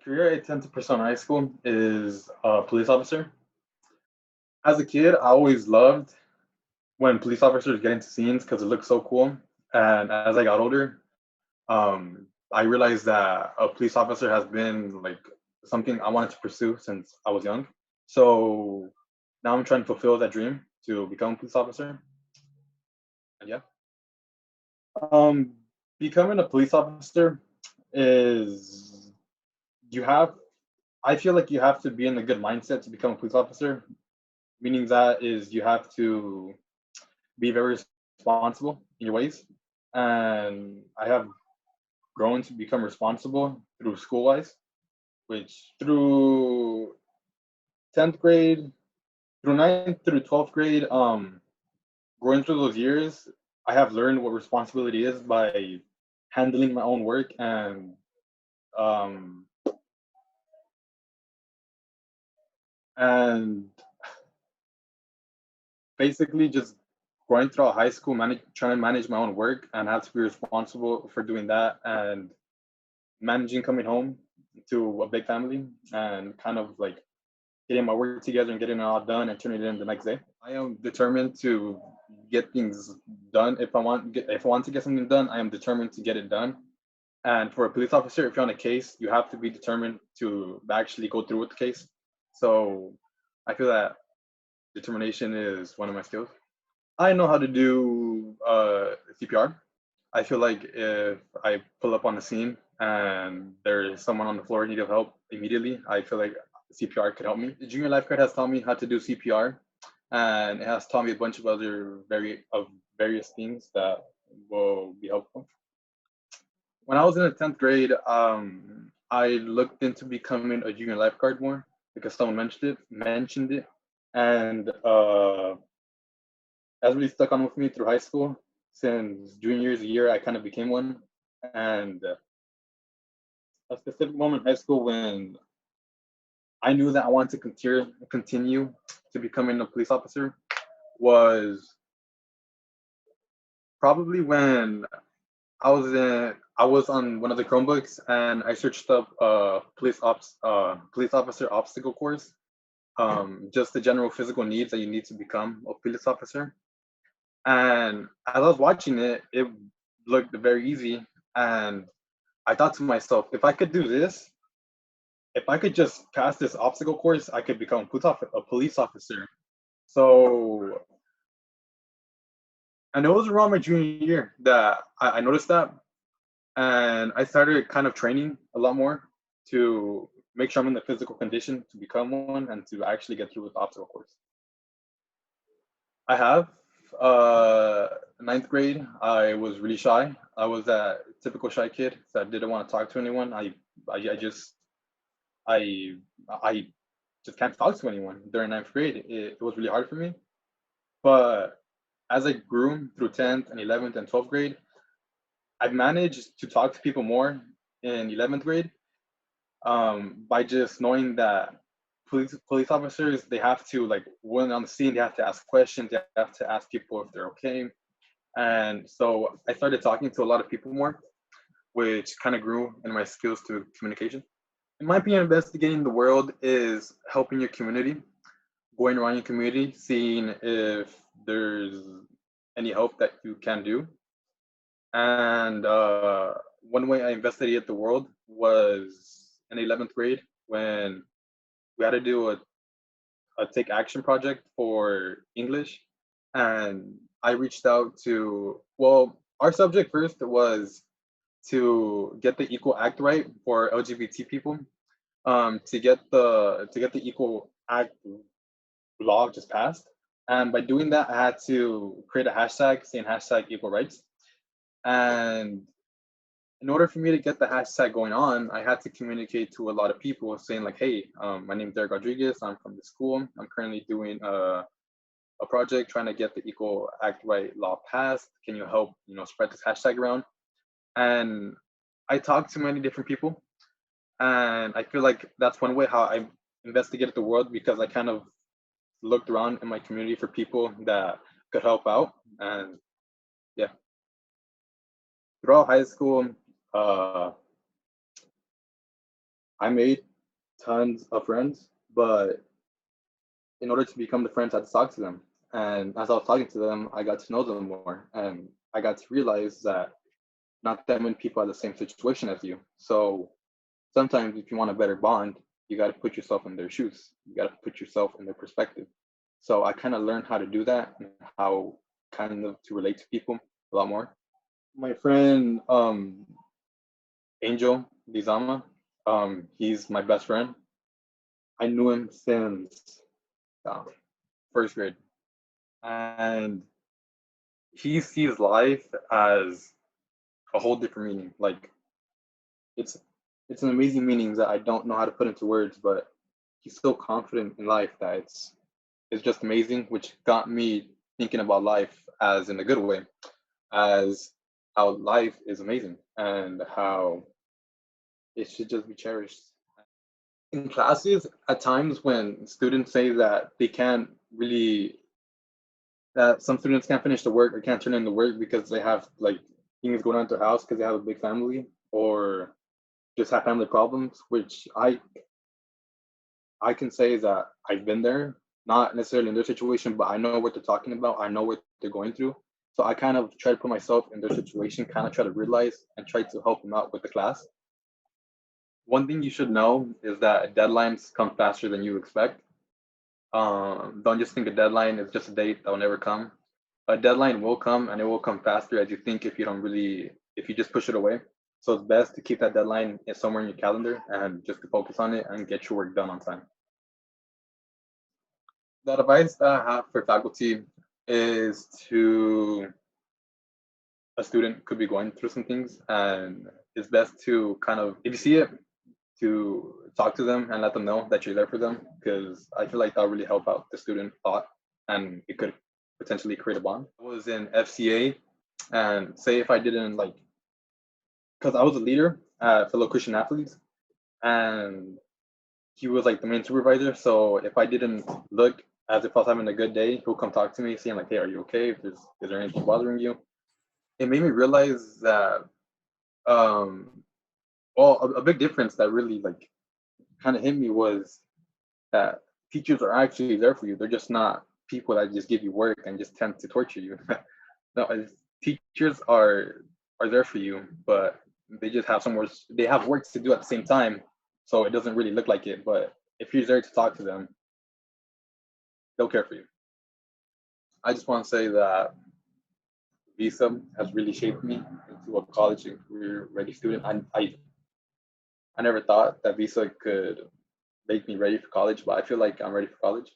career I intend to pursue in high school is a police officer. As a kid, I always loved when police officers get into scenes because it looks so cool. And as I got older, I realized that a police officer has been like something I wanted to pursue since I was young. So now I'm trying to fulfill that dream to become a police officer. And yeah, um, becoming a police officer is you have. I feel like you have to be in a good mindset to become a police officer. Meaning that is you have to be very responsible in your ways. And I have grown to become responsible through school wise, which through 10th grade, through ninth through 12th grade, going through those years, I have learned what responsibility is by handling my own work um, and basically just going throughout high school, trying to manage my own work and have to be responsible for doing that and managing coming home to a big family and kind of like getting my work together and getting it all done and turning it in the next day. I am determined to get things done. If I want to get something done, I am determined to get it done. And for a police officer, if you're on a case, you have to be determined to actually go through with the case. So I feel that determination is one of my skills. I know how to do CPR. I feel like if I pull up on the scene and there's someone on the floor in need of help immediately, I feel like CPR could help me. The junior lifeguard has taught me how to do CPR, and it has taught me a bunch of other various things that will be helpful. When I was in the 10th grade, I looked into becoming a junior lifeguard more because someone mentioned it, and that's really stuck on with me through high school. Since junior year, I kind of became one, and a specific moment in high school when I knew that I wanted to continue to becoming a police officer was probably when I was on one of the Chromebooks and I searched up police officer obstacle course, just the general physical needs that you need to become a police officer. And as I was watching it, it looked very easy, and I thought to myself, if I could do this, if I could just pass this obstacle course, I could become a police officer. So, and it was around my junior year that I noticed that, and I started kind of training a lot more to make sure I'm in the physical condition to become one and to actually get through with the obstacle course. I have. Ninth grade, I was really shy. I was that typical shy kid that didn't want to talk to anyone. I just I I just can't talk to anyone during ninth grade. It was really hard for me. But as I grew through 10th and 11th and 12th grade, I managed to talk to people more in 11th grade by just knowing that police officers, they have to, like, when on the scene, they have to ask questions, they have to ask people if they're okay. And so I started talking to a lot of people more, which kind of grew in my skills to communication. In my opinion, investigating the world is helping your community, going around your community, seeing if there's any help that you can do. And one way I investigated the world was in 11th grade when we had to do a take action project for English. And I reached out to, well, our subject first was to get the equal act right for LGBT people, to get the equal act law just passed. And by doing that, I had to create a hashtag saying hashtag equal rights. And in order for me to get the hashtag going on, I had to communicate to a lot of people saying like, hey, my name is Derek Rodriguez. I'm from the school. I'm currently doing a project trying to get the Equal Act Right law passed. Can you help, spread this hashtag around? And I talked to many different people. And I feel like that's one way how I investigated the world because I kind of looked around in my community for people that could help out. And yeah, throughout high school, uh, I made tons of friends, but in order to become the friends, I had to talk to them. And as I was talking to them, I got to know them more, and I got to realize that not that many people are the same situation as you. So sometimes, if you want a better bond, you got to put yourself in their shoes. You got to put yourself in their perspective. So I kind of learned how to do that and how kind of to relate to people a lot more. My friend Angel Dizama, he's my best friend. I knew him since uh, first grade, and he sees life as a whole different meaning. Like it's it's an amazing meaning that I don't know how to put into words, but he's so confident in life that it's just amazing, which got me thinking about life as in a good way, as how life is amazing and how it should just be cherished. In classes, at times when students say that they can't really, that some students can't finish the work or can't turn in the work because they have like things going on at their house because they have a big family or just have family problems, which I can say that I've been there, not necessarily in their situation, but I know what they're talking about. I know what they're going through. So I kind of try to put myself in their situation, kind of try to realize and try to help them out with the class. One thing you should know is that deadlines come faster than you expect. Don't just think a deadline is just a date that will never come. A deadline will come and it will come faster as you think if you don't really, if you just push it away. So it's best to keep that deadline somewhere in your calendar and just to focus on it and get your work done on time. The advice that I have for faculty is to a student could be going through some things and it's best to kind of if you see it to talk to them and let them know that you're there for them because I feel like that'll really help out the student thought and it could potentially create a bond. I was in FCA and say if I didn't like because I was a leader at fellow Christian athletes and he was like the main supervisor. So if I didn't look as if I was having a good day, he'll come talk to me, saying like, "Hey, are you okay? If there's is there anything bothering you?" It made me realize that um, well, a big difference that really like kind of hit me was that teachers are actually there for you. They're just not people that just give you work and just tend to torture you. No, teachers are there for you, but they just have somewhere they have work to do at the same time, so it doesn't really look like it. But if you're there to talk to them, they'll care for you. I just want to say that Visa has really shaped me into a college and career ready student. I never thought that Visa could make me ready for college, but I feel like I'm ready for college.